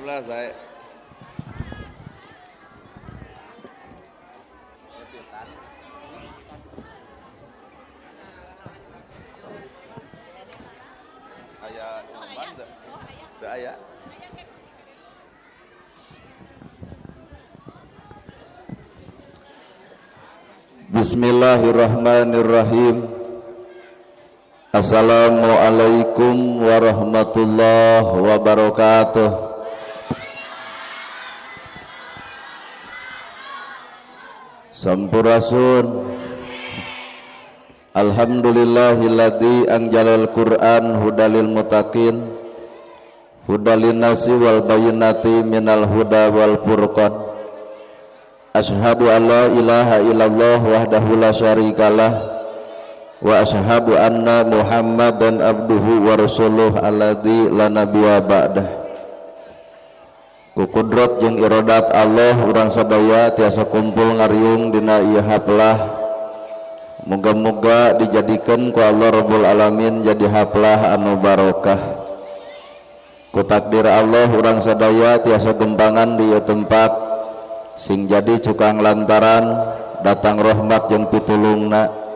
sebelah saya. Ayah imam dah. Dah ayah. Bismillahirrahmanirrahim. Assalamualaikum warahmatullahi wabarakatuh. Sampurasun. Alhamdulillahilladzi anjalal Qur'an hudalil muttaqin hudalin nasi wal bayyinati minal huda wal furqan. Asyhadu an la ilaha illallah wahdahu la syarikalah wa asyhadu anna Muhammadan abduhu wa rasuluh alladzi la nabiyya ba'dah. Ku kudrat jeung iradat Allah urang sadaya tiasa kumpul ngariung dina ieu haplah. Moga-moga dijadikeun ku Allah Rabbul Alamin jadi haplah anu barokah. Ku takdir Allah urang sadaya tiasa gempangan di ieu tempat sing jadi cukang lantaran datang rahmat jeung pitulungna.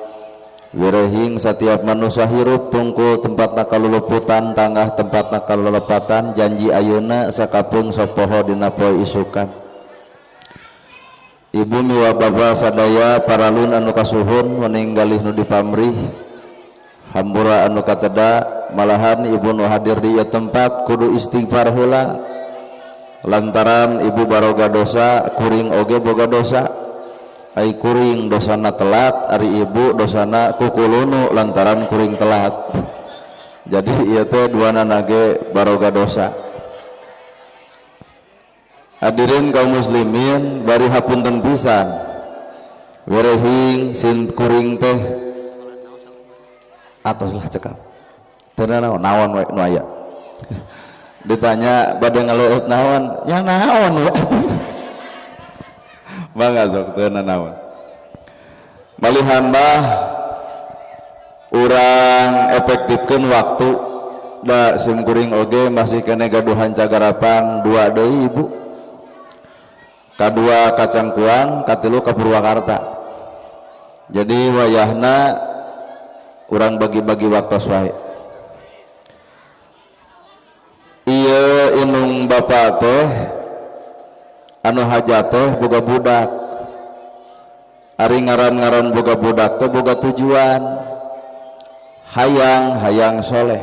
Wirehing setiap manusia hirup tungkul tempatna kaluluputan tangah tempatna kalelepatan janji ayeuna sakapeung sapoho dina poe isukan. Ibu miwa bapa sadaya paralun anu kasuhun meninggalih nu dipamrih hambura anu kateda malahan ibu nu hadir di ieu tempat kudu istighfar heula lantaran ibu baroga dosa kuring oge boga dosa. Ai kuring dosana telat ari ibu dosana kukulunu lantaran kuring telat. Jadi ieu teh duana nage baroga dosa. Hadirin kaum muslimin bari hapunten pisan. Wirehing sin kuring teh atoslah cekap. Teu naon we nu aya. Ditanya bade ngaleueut naon? Nya naon we. Mangga sok teu naon. Malihan mah urang efektifkeun waktu da sim kuring oge masih kene gaduhan cagarapan dua deui ibu. Kadua ka Cangkuang, katilu ka Purwakarta. Jadi wayahna urang bagi-bagi waktu wae. Ieu inung bapa teh anu hajat teh boga budak. Ari ngaran-ngaran boga budak teh boga tujuan hayang soleh.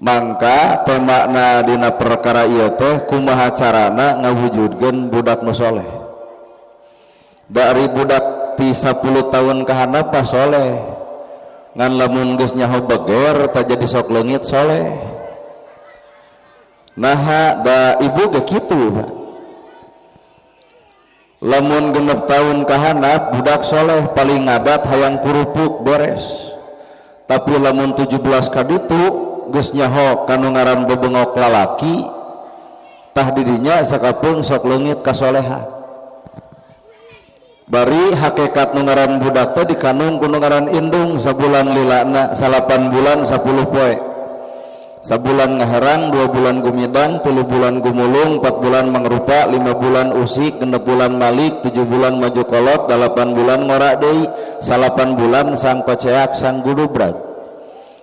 Mangka temakna dina perkara ieu teh kumaha carana ngawujudkeun budak nu soleh. Dari budak ti 10 tahun ka handap soleh. Ngan lamun geus nyaho beger tah jadi sok leungit soleh. Nah da ibu ge kitu. Lamun genep tahun kahanap budak soleh paling ngadat hayang kurupuk beres. Tapi lamun 17 kaditu geus nyaho kanu ngaran bebengok lalaki tah didinya sakapeung sok leungit kasolehan. Bari hakikat nu ngaran budak teh dikanung ku nu ngaran indung sabulan lilana 8 bulan 10 poe. Sabulan ngaherang, 2 bulan gumidang, 3 bulan gumulung, 4 bulan mangrupa, 5 bulan usik, 6 bulan malik, 7 bulan maju kolot, 8 bulan ngora deui, 8 bulan sang paceak sang gudubrak.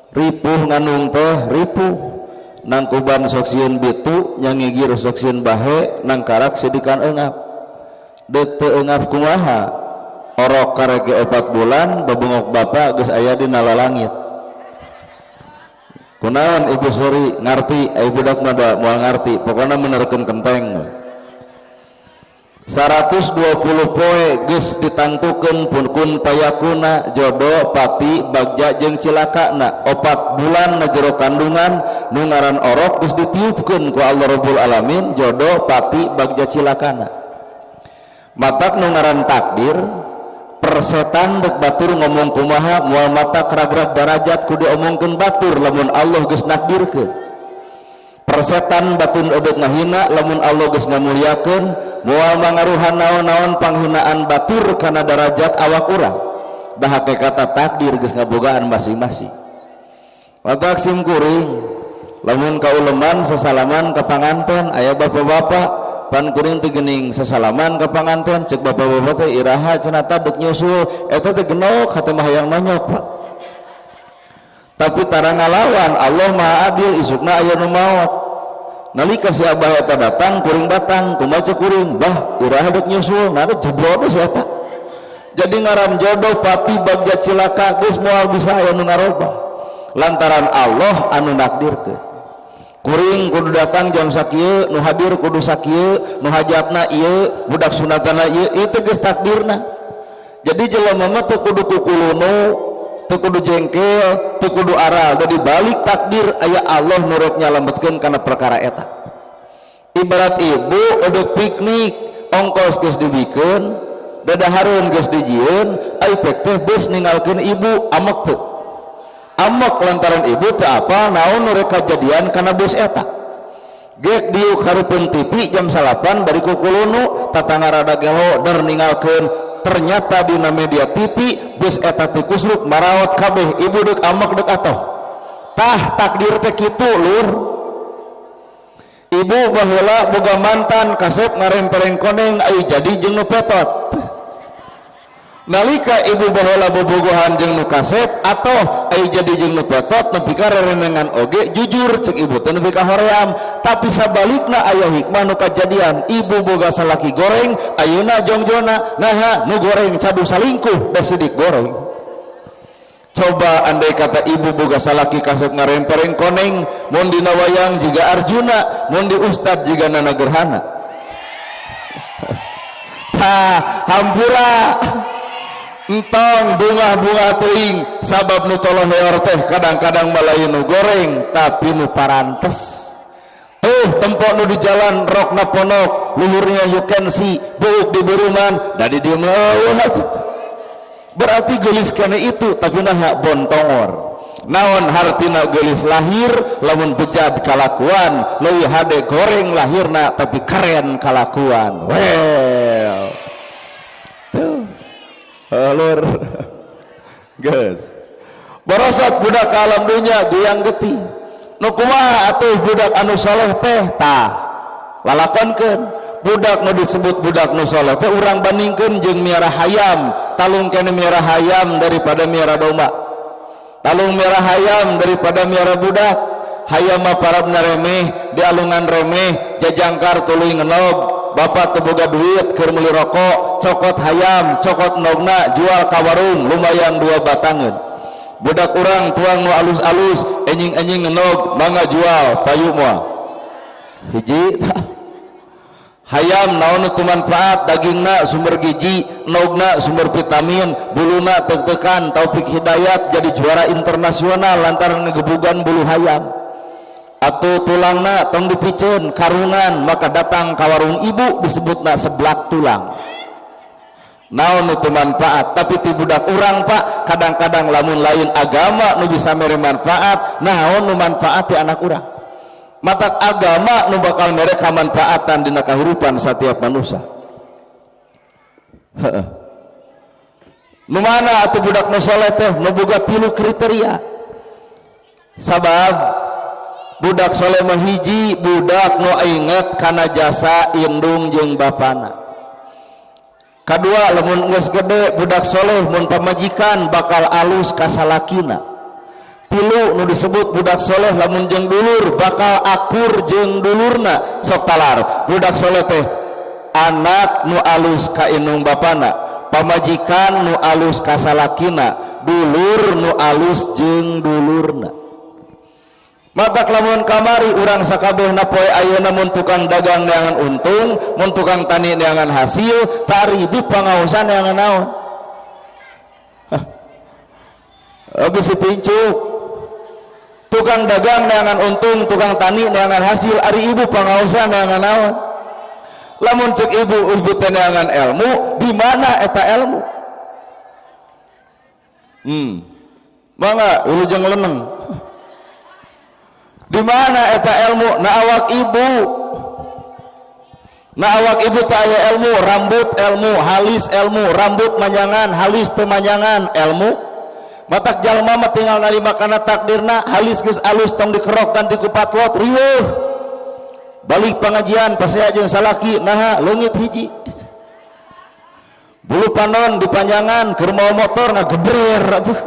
Ripuh nganung teh ripuh. Nang kuban sok sieun bitu, nya ngigir sok sieun bahe, nang karak sidikan eungap. Deuk teu eungap kumaha? Orok karege 4 bulan, babengok bapa geus aya dina lalangit. Kunaon ibu suri ngarti ai budak mah da moal ngarti pokona menerkeun kenteng 120 poe geus ditangtukeun pun kun payakuna jodoh pati bagja jeung cilakana 4 bulan na jero kandungan nu ngaran orok geus ditiupkeun ku Allah Rabbul Alamin jodoh pati bagja cilakana matak nu ngaran takdir persetan dek batur ngomong kumaha mual mata keragrag darajat ku diomongkeun batur lamun Allah geus nakdirkeun persetan batun odet ngahina lamun Allah geus ngamuliakeun mual mangaruhan naon-naon panghinaan batur kana darajat awak urang da hakikatna takdir geus ngabogaan masing-masing. Matak sim kuring lamun kauleman sesalaman ke panganten aya bapak-bapak pan kuring teh geuning sesalaman ke panganten cek bapak-bapak teh iraha cenah taduk nyusul eta teh genok hate mah hayang nonyok Pak. Tapi tara ngalawan Allah Maha Adil isukna aya nu maot nalika si abah eta datang kuring batang kumaha kuring bah iraha dek nyusul nah jeblod si eta jadi ngaran jodoh pati bagja cilaka geus moal bisa aya nu ngarobah lantaran Allah anu nakdirkeun kuring kudu datang jam sakieu nu hadir kudu sakieu nu hajatna ieu budak sunatana ieu itu geus takdirna jadi jelema mah teu kudu kukulunu teu kudu jengkel teu kudu aral da dibalik takdir aya Allah nu rek nyalametkeun kana perkara eta ibarat ibu udah piknik ongkos geus dibikeun dadahareun geus dijieun ai pek teh beus ninggalkeun ibu amek teu amek lantaran ibu teu apa naon nu rek kajadian kana bos eta gek diuk hareupeun TV jam 8 bari kukulunu tatangga rada gelo der ninggalkeun ternyata dina media TV bos eta teh kusruk marawat kabeh ibu deuk amek deuk atoh tah takdir teh kitu lur ibu baheula boga mantan kasep ngarempereng koneng ai jadi jeung nu petot nalika ibu baheula bobogohan jeung nu kasep atoh ai jadi jeung nu petot nepi ka rerenengan oge jujur cek ibu teh nepi ka hoream tapi sabalikna aya hikmah nu kajadian ibu boga salaki goreng ayeuna jongjona naha nu goreng cabu salingkuh da sidik goreng coba andai kata ibu boga salaki kasep ngarempereng koneng mun dina wayang jiga Arjuna mun di ustad jiga Nana Gerhana hampura entong bunga-bunga teuing sabab nu toloh heor teh kadang-kadang malayu nu goreng tapi nu parantes tempo nu di jalan rokna ponok luhurnya you can see buuk di beruman dari dia berarti geulis kana itu tapi nah bontongor naon hartina geulis lahir lamun bejad kalakuan leuwih hade goreng lahirna tapi keren kalakuan well halur geus borosot budak alam dunya goyang geti nu kumaha atuh budak anu saleh teh tah lalakonkeun budak nu disebut budak nu saleh teh urang bandingkeun jeung miara hayam talung kene miara hayam daripada miara domba talung miara hayam daripada miara budak hayam mah parabna remeh di alungan remeh jajangkar tuluy ngenog bapak teu boga duit keur meuli rokok cokot hayam cokot nogna jual ka warung lumayan 2 batangeun budak urang tuang nu alus-alus enjing-enjing ngenog mangga jual payu moal hiji hayam naon teu manfaat dagingna sumber gizi nogna sumber vitamin buluna teuk-teukan Taufik Hidayat jadi juara internasional lantaran ngegebugan bulu hayam atau tulangna tong dipiceun karungan maka datang ka warung ibu disebutna seblak tulang naon nu teu manfaat tapi ti budak urang Pak kadang-kadang lamun lain agama nu bisa mere manfaat naon nu manfaat ti anak urang matak agama nu bakal mere kamanfaatan dina kahirupan setiap manusia nu mana atuh budak nu saleh teh nu boga 3 kriteria sabab budak soleh mah hiji budak nu inget kana jasa indung jeung bapana kadua lamun geus gede budak soleh mun pamajikan bakal alus ka salakina tilu nu disebut budak soleh lamun jeung dulur bakal akur jeung dulurna sok talar budak soleh teh anak nu alus ka indung bapana pamajikan nu alus ka salakina dulur nu alus jeung dulurna maka lamun kamari urang sakabehna poe ayeuna mun tukang dagang neangan untung mun tukang tani neangan hasil taribi pangaosan neangan naon abis pincuk tukang dagang neangan untung tukang tani neangan hasil ari ibu pangaosan neangan naon lamun cek ibu teh neangan ilmu di mana eta ilmu mangga wilujeng leneng di mana eta ilmu na awak ibu teh aya ilmu rambut ilmu halis ilmu rambut manyangan halis teu manyangan ilmu matak jalma mah tinggal narima kana takdirna halis geus alus tong dikerok ganti ku patlot riweuh balik pengajian pasea jeung salaki naha leungit hiji bulu panon dipanjangan keur mau motor ngagedrer atuh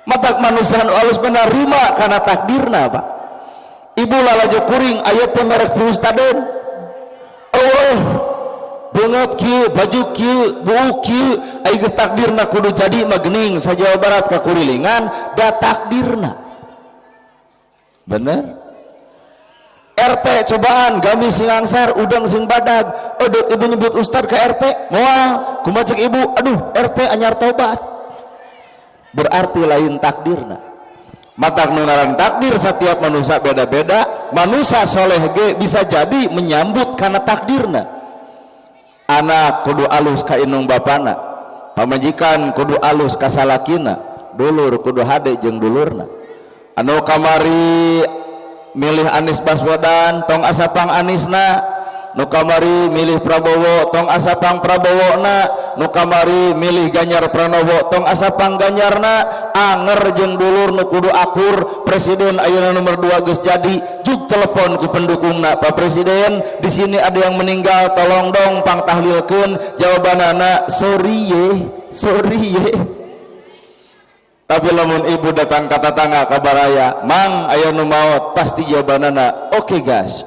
matak manusia alus menerima kana takdirna Pak ibu lalajo kuring aya teh merek Ustaden oh beungeut kieu baju kieu buuk kieu aya geus takdirna kudu jadi mah geuning sa Jawa Barat ka kurilingan da takdirna bener RT cobaan gamis sing angsar udang sing badag odot ibu nyebut ustad ke RT moal kumaha cek ibu aduh RT anyar tobat berarti lain takdirna matak nu ngaran takdir setiap manusia beda-beda manusia soleh ge bisa jadi menyambut karena takdirna anak kudu alus ka indung bapana pamajikan kudu alus ka salakina dulur kudu hade jeung dulurna anu kamari milih Anies Baswedan tong asapang Anisna nu kamari milih Prabowo tong asapang Prabowona nu kamari milih Ganjar Pranowo tong asapang Ganjarna anger jeung dulur nu kudu akur presiden ayeuna nomor 2 geus jadi juk telepon ku pendukungna Pak Presiden di sini ada yang meninggal tolong dong pang tahlilkeun jawabanana sorry ye tapi lamun ibu datang kata tangga kabaraya mang aya nu maot pasti jawabanana oke gas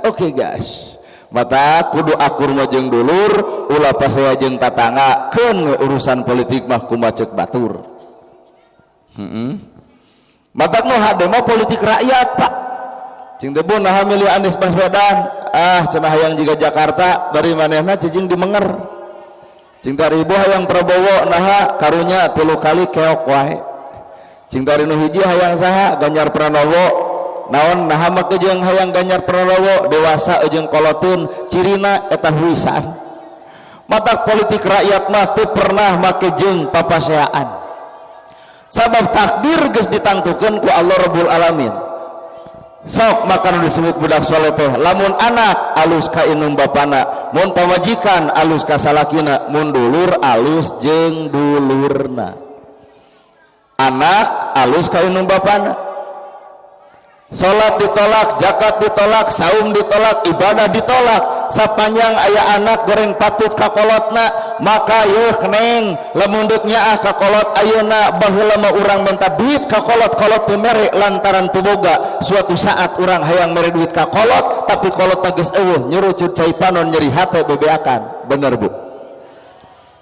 mata kudu akur mah jeung dulur ulah pasea jeung tatangga keun urusan politik mah kumaha ceuk batur matak nu hade mah politik rakyat Pak cing teh beun naha milih Anies Baswedan cenah hayang jiga Jakarta bari manehna cicing dimenger cing teh ibu hayang Prabowo naha karunya 3 kali keok wae cing tari nu hiji hayang saha Ganjar Pranowo naon naha make jeung hayang Ganjar Pranowo dewasa jeung kolotun cirina eta huisan matak politik rakyat mah teu pernah make jeung papaseaan sabab takdir geus ditangtukeun ku Allah Rabbul Alamin sok maka nu disebut budak soleh teh lamun anak alus ka indung bapana mun pamajikan alus ka salakina mun dulur alus jeung dulurna anak alus ka indung bapana salat ditolak zakat ditolak saum ditolak ibadah ditolak sapanjang aya anak goreng patut ka kolotna maka yeuh keneng lamun deuk nyaah ka kolot ayeuna baheula mah urang minta duit ka kolot teu mere lantaran teu boga suatu saat urang hayang mere duit ka kolot tapi kolot geus eueuh nyuruh cut cai panon nyeri hate bebeakan bener Bu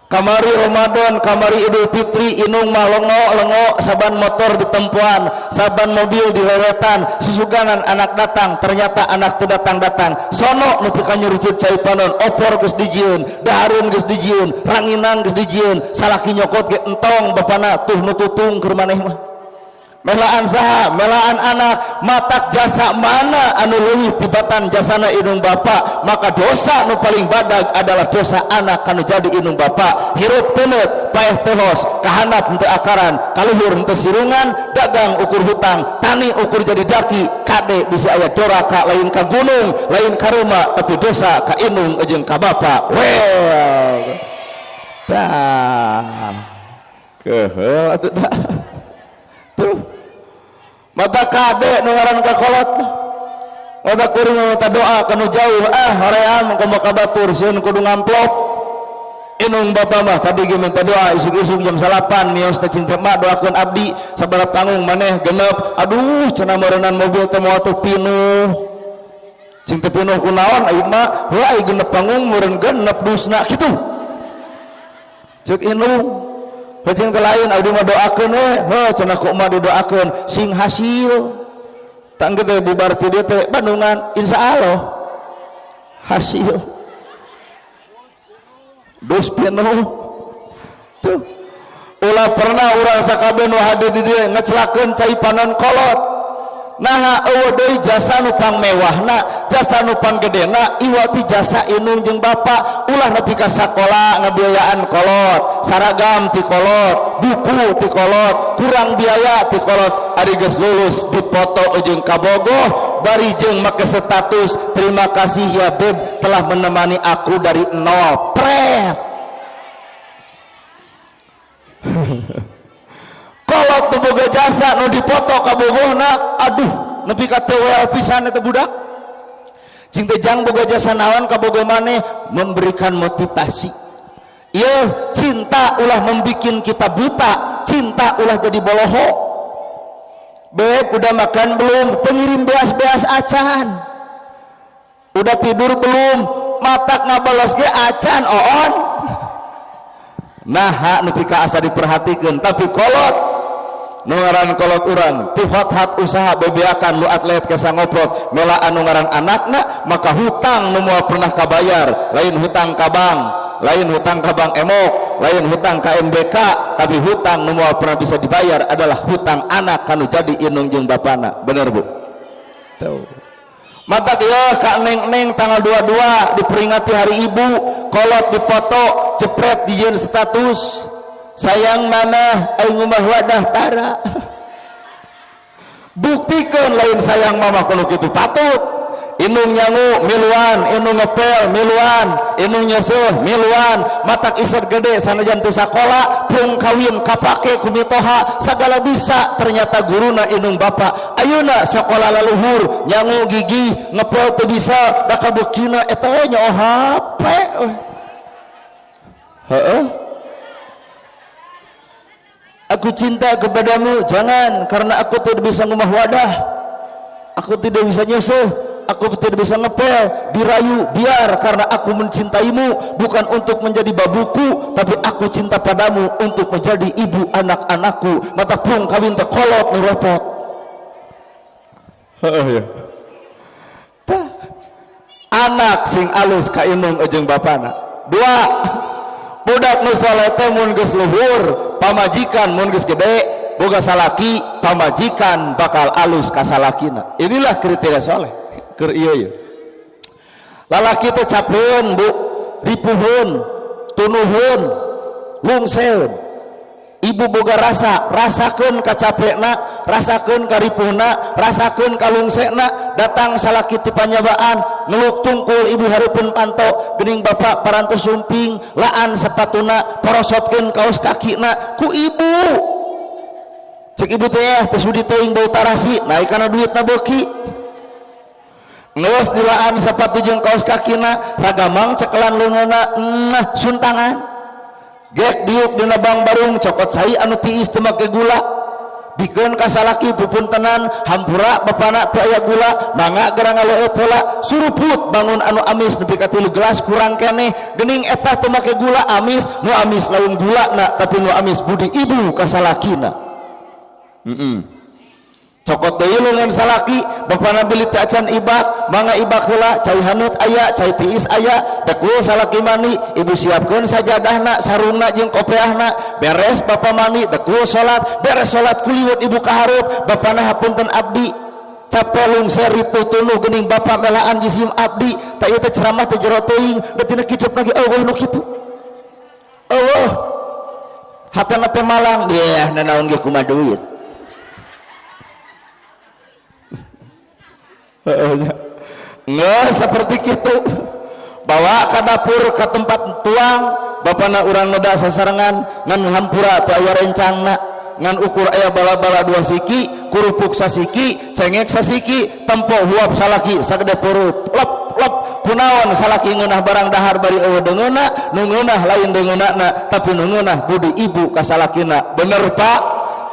kamari Ramadan kamari Idul Fitri inung mah lengo saban motor ditempuan saban mobil dilewetan susuganan anak datang ternyata anak teu datang sono nepi ka nyurucut cai panon opor geus dijieun dahareun geus dijieun ranginan geus dijieun salaki nyokot ge entong bapana tuh nu tutung keur maneh mah melaan saha melaan anak matak jasa mana anu leuwih tibatan jasana indung bapa maka dosa nu paling badag adalah dosa anak kanu jadi indung bapa hirup teuneut paeh tehos kahandap henteu akaran kaluhur henteu sirungan dagang ukur hutang tani ukur jadi daki kade bisa aya doraka lain ka gunung lain ka rumah tapi dosa ka indung jeung ka bapa well tah keheul atuh tah tuh mata kade nu ngaran ka kolot mata kuring mata doa kanu jauh hoream kumaha ka batur sieun kudu ngamplop inung bapa mah tadi ge minta doa isuk-isuk jam 8 mios teh cinta mah doakeun abdi sabaraha panggung maneh genep aduh cenah meureunnan mobil teh moal teu pinuh cing teu pinuh kunaon ayeuna heuh ai genep panggung meureun genep dusna kitu ceuk inung Hajeng lain abdi mah doakeun we cenah ku mah didoakeun sing hasil tangge teh bubar ti dieu teh Bandungan insyaallah hasil dos pinuh tuh ulah pernah urang sakabeh nu hadir di dieu ngecelakeun cai panon kolot nah eueuh deui jasa nu pang mewahna jasa nu pang gedena iwati jasa indung jeung bapa ulah nepi ka sakola ngabiayaan kolot saragam ti kolot buku ti kolot kurang biaya ti kolot ari geus lulus dipoto jeung kabogoh bari jeung make status terima kasih ya beb telah menemani aku dari nol pret kolot teu boga jasa nu dipoto ka bogohna, aduh nepi ka teu wel pisan eta budak. Cing teh jang boga jasa naon ka boga maneh, memberikan motivasi. Ieu cinta ulah membikin kita buta, cinta ulah jadi boloho. Beb udah makan belum? Pengirim beas-beas acan. Udah tidur belum? Matak ngabalos ge acan oon. Nah nepi ka asa diperhatikeun, tapi kolot nu ngaran kolot urang ti hot-hat usaha bebeakan lu atlet kesa ngoprot mela anu ngaran anakna, maka hutang nu moal pernah kabayar, lain hutang ka bank, lain hutang ka bank emok, lain hutang ka MBK, tapi hutang nu moal pernah bisa dibayar adalah hutang anak kanu jadi indung jeung bapana. Bener Bu? Tuh. Mata dia Kak Neng tanggal 22 diperingati hari ibu, kolot dipoto cepret dijieun status sayang mama aing mah wadah tara. Buktikeun lain sayang mama kudu kitu patut. Inung nyangu miluan, inung ngepel miluan, inung nyeuseul miluan, matak iseur gede sanajan teu sakola, pung kawin kapake ku mitoha sagala bisa, ternyata guruna inung bapa. Ayeuna sakola laluhur, nyangu gigi, ngepel teu bisa, da kabeukina eta we nyaho HP. Heeh. Aku cinta kepadamu, jangan karena aku tidak bisa ngumah wadah, aku tidak bisa nyeuseul, aku tidak bisa ngepel, dirayu, biar karena aku mencintaimu bukan untuk menjadi babuku, tapi aku cinta padamu untuk menjadi ibu anak-anakku. Mata pung kawin teh kolot nu repot. Ya. Anak sing alus ka indung jeung bapana. 2, budak nu saleh teh mun geus luhur, pamajikan mun geus gede, boga salaki, pamajikan bakal alus ka salakina. Inilah kriteria saleh. Keur ieu lalaki teh capeun Bu, ripuhun, tunuhun, lungseun. Ibu boga rasa, rasakeun kacapena, rasakeun karipuhna, rasakeun kalungsena. Datang salaki ti panyabaan, ngeluk tungkul ibu hareupeun panto, geuning bapak parantos sumping, laan sepatuna, porosotkeun kaos kakina ku ibu. Cek ibu teh teu sudi teuing bau tarasi, naik kana duitna beuki. Ngeus dilaan sepatu jeung kaos kakina, ragamang cekelan leungeuna, suntangan. Gek diuk dina bang barung cokot cai anu tiis teu make gula. Bikeun ka salaki pupuntenan, hampura bapana teu aya gula, mangga gerang ngaleut heula, suruput bangun anu amis nepi ka 3 gelas kurang keneh, geuning eta teu make gula amis, nu amis laun gulana tapi nu amis budi ibu ka salakina. Cokot deui leungeun salaki, bapana beli teh acan ibak, mangga ibak heula, cai hanut aya, cai tiis aya, dekul salaki mani, ibu siapkeun sajadahna, sarungna jeung kopiahna, beres bapa mani, dekul salat, beres salat kuliwet ibu kahareup, bapana hapunten abdi, capelung seripu tuluh geuning bapa melaan jisim abdi, ta ieu teh ceramah teh jero teuing, da tina kicep lagi eueuh nu kitu. Eueuh. Hatana teh malang, yeh nanaon ge kumaha duit. Nggak seperti itu. Bawa ke dapur ke tempat tuang, bapana urang noda sasarengan ngan hampura teu aya rencangna, ngan ukur aya bala-bala 2 siki, kurupuk sasiki, cengek sasiki, tempo huap salaki sagede purup, lep lep kunaon salaki ngeunah barang dahar bari eueuh deungeuna, nu ngeunah lain deungeunana, tapi nu ngeunah budi ibu ka salakina. Bener Pak?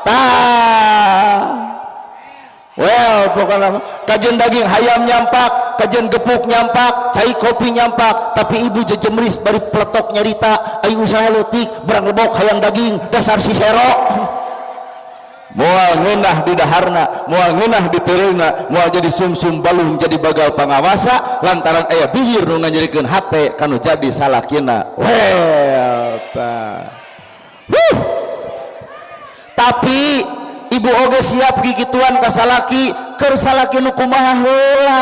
Tah. Well, pokoknya kajen daging hayam nyampak, kajen gepuk nyampak, cai kopi nyampak, tapi ibu jejemris bari peletok nyarita, ayo usaha leutik, barang lebok hayang daging, dasar si sero. Moal ngeunah di daharna, moal ngeunah di teureungna, moal jadi sumsum balung jadi bagal pangawasa, lantaran aya bibir nu ngajadikeun hate kanu jadi salakina. Well, tapi ibu oge siap gigituan ka salaki, keur salaki nu kumaha heula.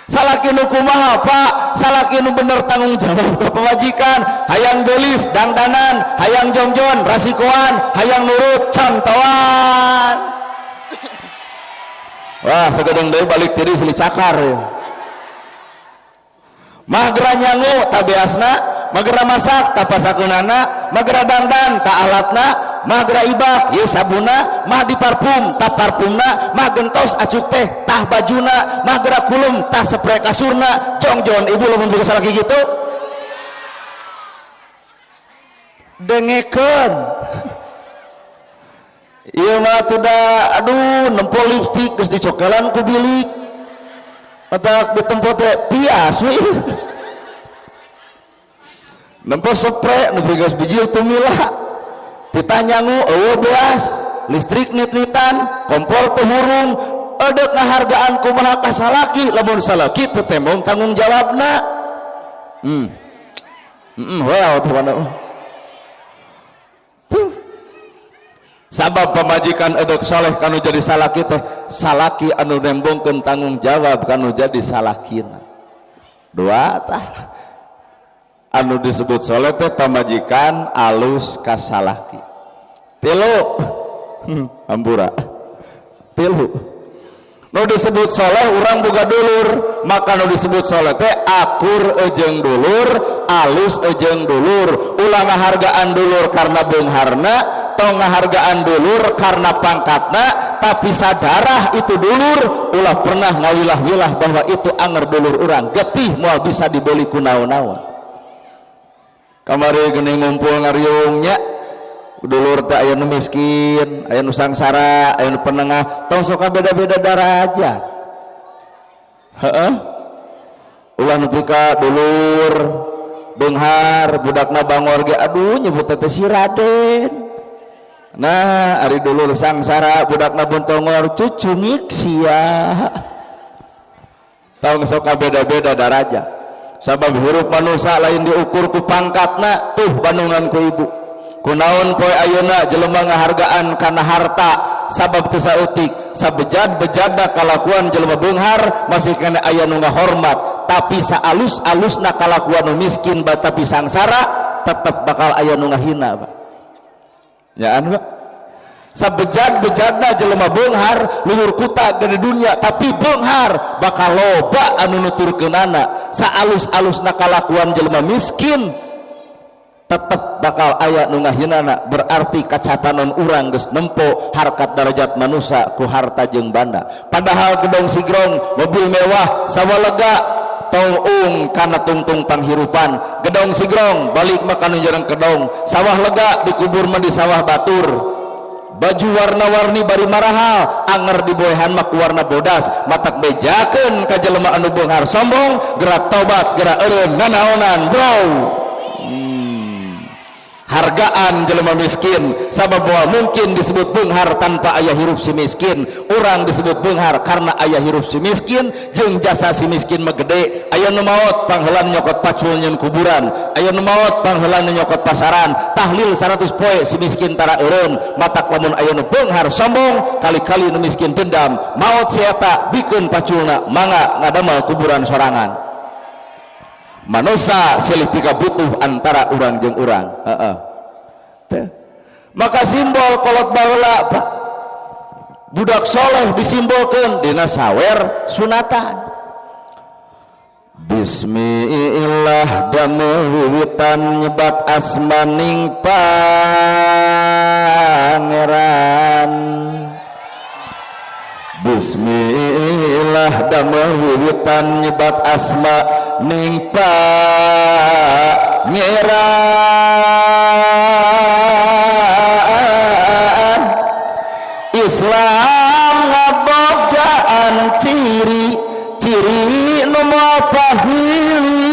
Salaki nu kumaha Pak? Salaki nu bener tanggung jawab ka pamajikan, hayang gelis dangdanan, hayang jongjon rasikoan, hayang nurut cantoan. Wah, sagedeng deui balik tiri silih cakar ya. Mah gera nyangu tabiasna, magera masak tapasakeunana, magra dangdang tak alatna, magra ibak ye sabuna, mah di parfum tak parfumna, mah gentos acuk teh tah bajuna, magra kulum tah spray kasurna. Jongjon ibu lamun boga salaki gitu dengekeun. Ieu mah tuda aduh nempo lipstik geus dicokelan ku bilik. Matak ditempo teh pias we. Nempo spray nu geus biji teu milah. Ditanyangu eueuh beas, listrik nit-nitan, kompor teu hurung, eudeuh ngahargaan kumaha ka salaki, lamun salaki teu tembong tanggung jawabna. Well pokona sabab pamajikan edok soleh kanu jadi salaki teh salaki anu nembongkeun tanggung jawab kanu jadi salakina. Dua tah anu disebut soleh teh pamajikan alus ka salaki. Tilu hampura tilu nu disebut soleh urang boga dulur, maka nu disebut soleh teh akur ejeng dulur, alus ejeng dulur, ulah ngahargaan dulur karena beungharna, tong ngahargaan dulur karena pangkatna, tapi sadarah itu dulur, ulah pernah ngawilah-wilah bahwa itu anger dulur urang, getih moal bisa dibeli ku naon-naon. Kamari geuning ngumpul ngariungnya dulur teh aya nu miskin, aya nu sangsara, aya nu penengah, tong sok beda-beda darajat. Heeh. Ulah nepi ka dulur beunghar budakna bangor ge aduh nyebut teh si Raden. Nah, ari dulur sangsara budakna bontongor cucu ngik sia. Tong sok beda-beda darajat. Sabab huruf manusia lain diukur ku pangkatna, tuh bandungan ku ibu. Kunaon poe ayeuna jelema ngahargaan kana harta sabab teu saeutik, sabejad-bejadna kalakuan jelema beunghar masih kana aya nu ngahormat, tapi saalus-alusna kalakuan nu miskin tapi sangsara tetep bakal aya nu ngahina Pak. Ya anu sabejad-bejadna jelema beunghar luhur kuta di dunia tapi beunghar bakal loba anu nuturkeunana, saalus-alusna kalakuan jelema miskin tetap bakal aya nu ngahinana, berarti kacatanon urang geus nempo harkat darajat manusia ku harta jeung banda. Padahal gedong sigrong mobil mewah sawalega tong kana tungtung panghirupan, gedong sigrong balik mah kana jarang kedong, sawah lega dikubur mah di sawah batur, baju warna-warni bari marahal, anger diboehan mah ku warna bodas, matak bejakeun ka jelema anu beunghar sombong, gerak tobat gerak eureun nanaonan bro. Hargaan jelema miskin sabab bahwa mungkin disebut beunghar tanpa aya hirup si miskin, urang disebut beunghar karena aya hirup si miskin jeung jasa si miskin mah gede. Aya nu maot pangheula nyokot pacul nyeun kuburan, aya nu maot pangheula nyokot pasaran, tahlil 100 poe si miskin tara eureun. Matak lamun aya nu beunghar sombong, kali-kali nu miskin dendam, maot si eta bikeun paculna mangga ngadamel kuburan sorangan. Manusia silih pika butuh antara urang jeung urang. Maka simbol kolot baheula Pak, budak soleh disimbolkeun dina sawer sunatan. Bismillah damewiwitan nyebat asmaning pangeran. Bismillah damewiwitan nyebat asma ning pangeran. Islam ngabogaan ciri-ciri nu moal pahili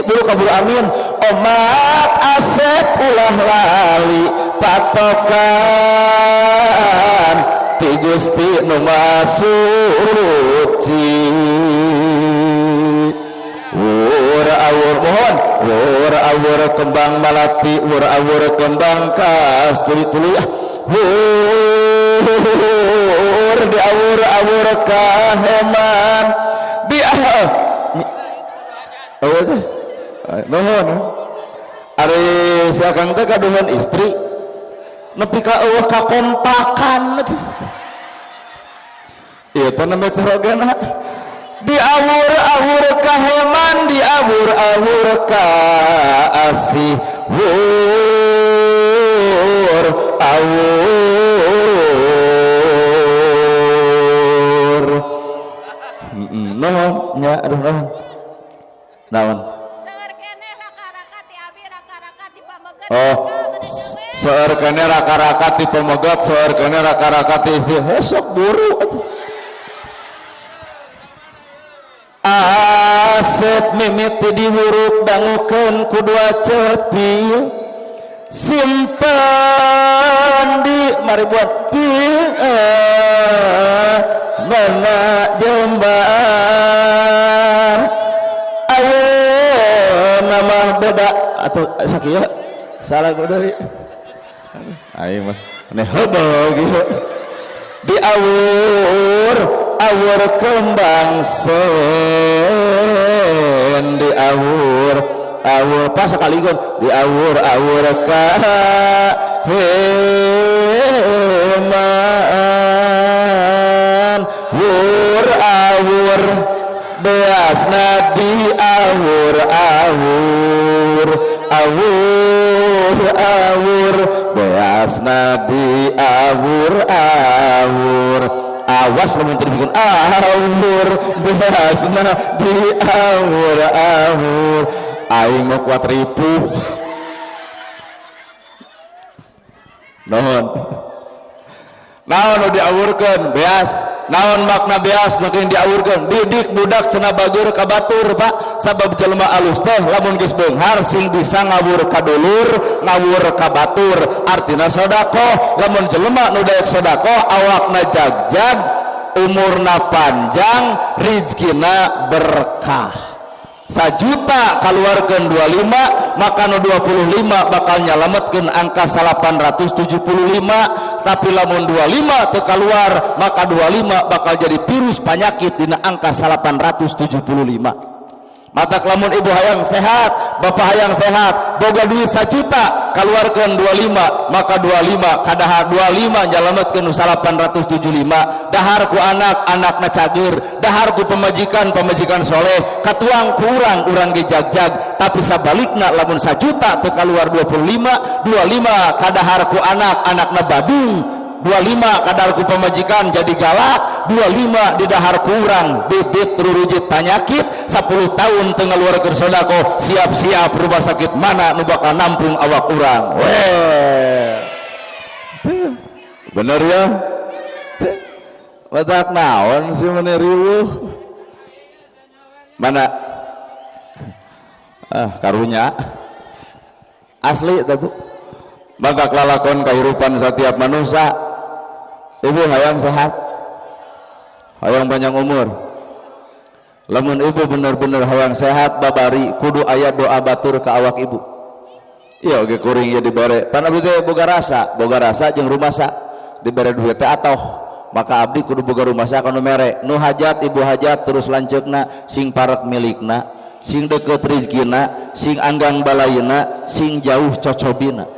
bulu kabul amin omat asep ulah lali patokan ti Gusti nu masuci. Wur awur mohon wur awur kembang malati wur awur kembang kasturi tuluy wur di awur kaheman di mohon ari siakang teh kaduhun istri nepi ka eueuh kakompakan ieu teh namanya carogana diawur-awur ka heman diawur-awur ka asih wur awur naon nya aduh naon oh seueur kene raka-raka ti pemegat seueur kene raka-raka ti istri sok buru asep mimiti diwuruk dangukeun ku dua cepi simpan di mari buat mana jembar ayo nama beda atau sakieu salah deui ayo mah aneh heubeul gitu di awur awur kembang sen di awur awur pas sekaligus di awur awur ka heman wur awur beasna di awur awur awur awur beasna di awur awur awas lamun teu bikin awur beasna di awur awur aing mah kuat ripuh naon naon nu diawurkeun beas naon makna beas nu diawurkeun didik budak cenah bagur ka batur Pak sabab jelema alus teh lamun geus beunghar sing bisa ngawur ka dulur ngawur ka batur artina sedekah lamun jelema nu daek sedekah awakna jagjag umurna panjang rizkina berkah 1 juta kaluarkeun 25 maka nu 25 bakal nyalametkeun angka 875 tapi lamun 25 teu kaluar maka 25 bakal jadi virus penyakit dina angka 875 mata lamun ibu hayang sehat bapak hayang sehat boga duit 1 juta kaluarkeun 25 maka 25 kadahar 25 nyalametkeun 875 dahar ku anak-anakna cager dahar ku pemajikan soleh katuang ku urang ge jagjag tapi sabalikna lamun 1 juta teu kaluar 25 kadahar ku anak-anakna badung 25 kadar ku pemajikan jadi galak 25 di dahar kurang bibit rurujit penyakit 10 tahun tengah luar sedekah siap-siap rumah sakit mana nu bakal nampung awak urang bener ya batak naon sih meneriwuh mana karunya asli tapi maka lalakon kehidupan setiap manusia ibu hayang sehat hayang panjang umur lamun ibu bener-bener hayang sehat babari kudu aya doa batur ke awak ibu iya oge kuring ieu dibere pan abdi teh boga rasa jeung rumasa dibere duit teh atoh maka abdi kudu boga rumasa kanu mere nu hajat ibu hajat terus lanceukna sing parek milikna sing deukeut rezekina sing anggang balayeuna sing jauh cocobina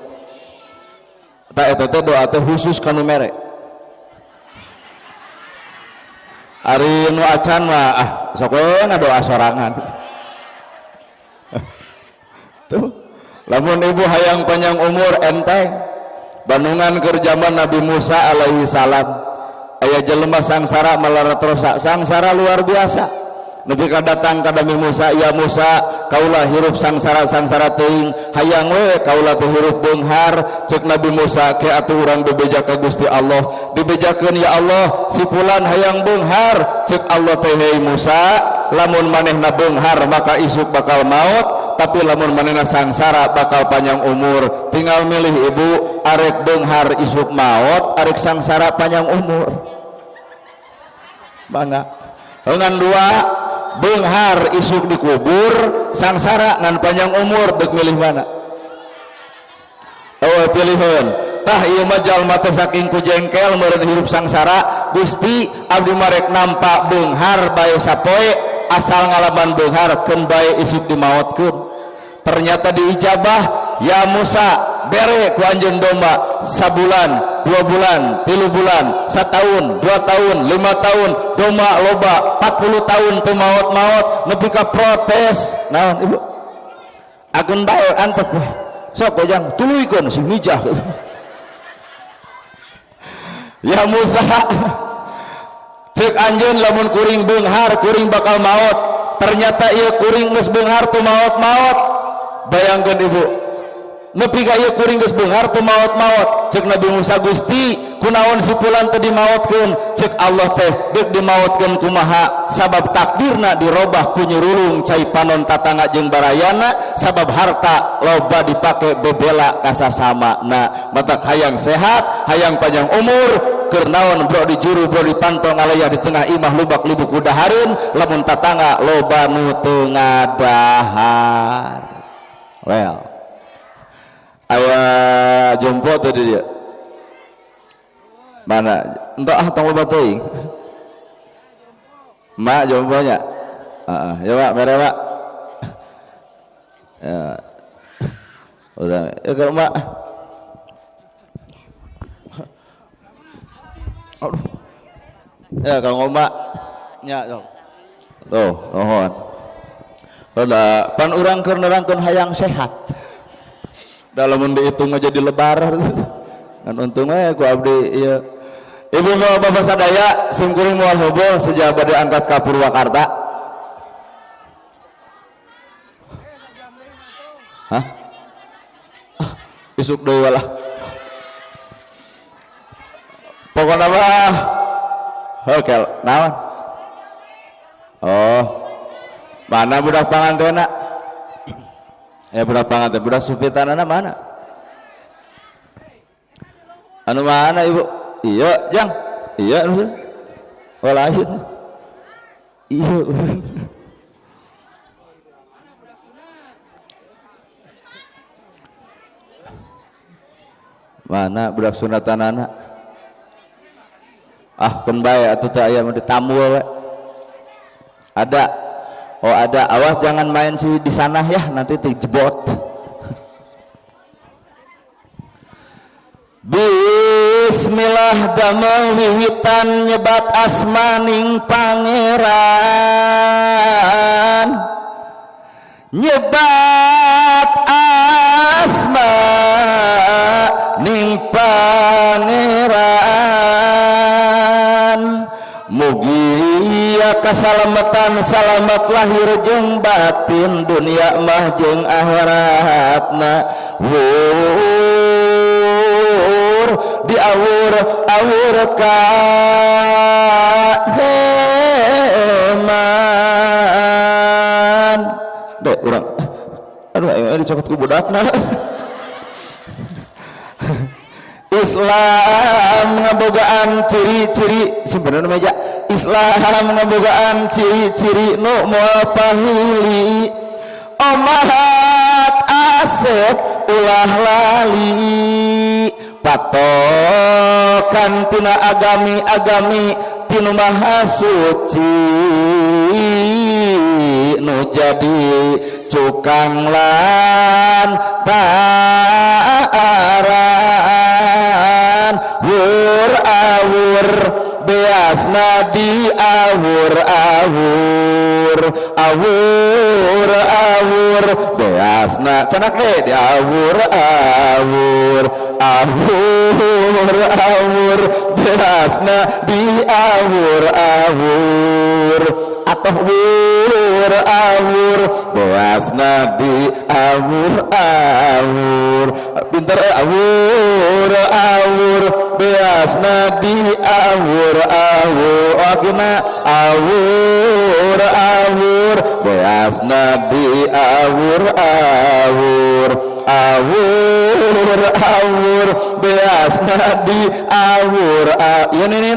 ta eta teh doa teh khusus kanu mere ari nu acan mah sok we ngadoa sorangan tuh lamun ibu hayang panjang umur enteng bandungan keur zaman Nabi Musa alaihi salam aya jelema sangsara malarat rosa sangsara luar biasa nepi ka datang ka Nabi Musa ya Musa kaulah hirup sangsara teuing hayang we kaulah teh hirup beunghar ceuk Nabi Musa ke atuh urang bebeja ka Gusti Allah dibejakeun ya Allah si fulan hayang beunghar ceuk Allah teh hei Musa lamun manehna beunghar maka isuk bakal maut tapi lamun manehna sangsara bakal panjang umur tinggal milih ibu arek beunghar isuk maut arek sangsara panjang umur bangga dengan dua beunghar isuk dikubur sangsara ngan panjang umur deuk milih mana pilihun tah ieu mah jalma teh saking ku jengkel meureun hirup sangsara Gusti abdi marek nampak beunghar bae sapoe asal ngalaman beunghar keun bae isuk dimaotkeun ternyata diijabah ya Musa bere ku anjeun domba sabulan 2 bulan 3 bulan 1 tahun 2 tahun 5 tahun domba loba 40 tahun teu maot-maot nepi ka protes naon ibu ageun bae antep we sok ojang tuluykeun si mijah. Ya Musa cek anjeun lamun kuring beunghar kuring bakal maot, ternyata ieu kuring geus beunghar tu maot-maot. Bayangkeun ibu nepi ka ieu kuring geus beunghar tu maot-maot, cek Nabi Musa Gusti kunaon si fulan teu dimaotkeun, cek Allah teh deuk dimaotkeun kumaha, sabab takdirna dirobah ku nyurulung cai panon tatangga jeung barayana, sabab harta loba dipake bebela ka sasama. Nah matak hayang sehat hayang panjang umur keur naon bro dijuru bro dipantau ngalayah di tengah imah lubak lubuk kudahareun, lamun tatangga loba nu teu ngadahar. Well aya jompo teh di dieu mana entah tong loba teuing mak jomponya ya Pak mere Pak ya udah ya ke mak aduh ya kalau mak nya tuh nuhun udah pan urang keur nerangkeun hayang sehat dalam dihitung aja di lebaran dan untungnya ku abdi iya ibu bapak sadaya simkuring moal hobol sejak bade angkat ka Purwakarta. Hah? Isuk deui lah pokokna mah hokel naon oh mana budak pangantena ya budak panganten budak supitanana mana anu mana ibu iya jang iya walahin iya mana budak sunatanana kun bae atuh teh aya di tamu we ada oh ada awas jangan main sih di sana ya nanti dijebot. Bismillah damel wiwitan nyebat asmaning pangeran nyebat asma ning pangeran mugi kasalamatan salamat lahir jeung batin dunia mah jeung akhiratna wur diawur-awur ka heman dek urang aduh ayo dicokot ku budakna Islam ngabogaan ciri-ciri simpenan meja Islam ngabogaan ciri-ciri nu moal pahili omahat asep ulah lali patokan tina agami tinu maha suci nu jadi cukang lan taaran wur-awur beasna diawur-awur awur-awur beasna canak deh diawur-awur awur-awur beasna diawur-awur atau wur-awur beasna diawur-awur pinter awur-awur beasna diawur-awur wakina awur-awur beasna diawur-awur awur-awur beasna diawur-awur ini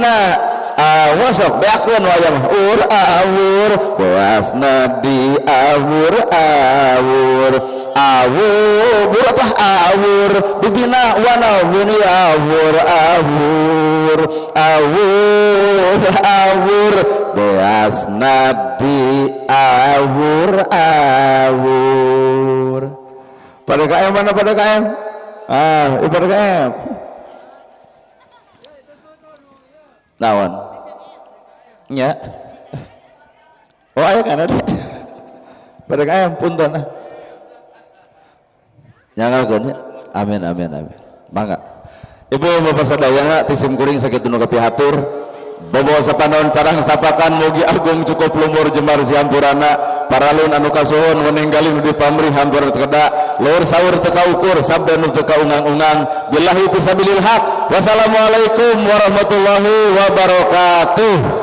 awasok beakun wayang awur beasna diawur-awur awur buratlah awur bibina wana wuni awur-awur awur-awur beasna diawur-awur pada KM mana pada KM pada KM naon nya oh aya kan ada pada KM punten nyangakeun nya. Amin amin amin. Mangga. Ibu bapak sadayana tisim kuring sakitu nu kapihatur. Bobo sapanon carang sapakan mugi agung cukup lumur jemar siampurana paralun anu kasuhun meninggalin di pamrih hampur tekeda lur sahur teka ukur sabda nu teka ungang-ungang billahi fisabilil haq wassalamualaikum warahmatullahi wabarakatuh.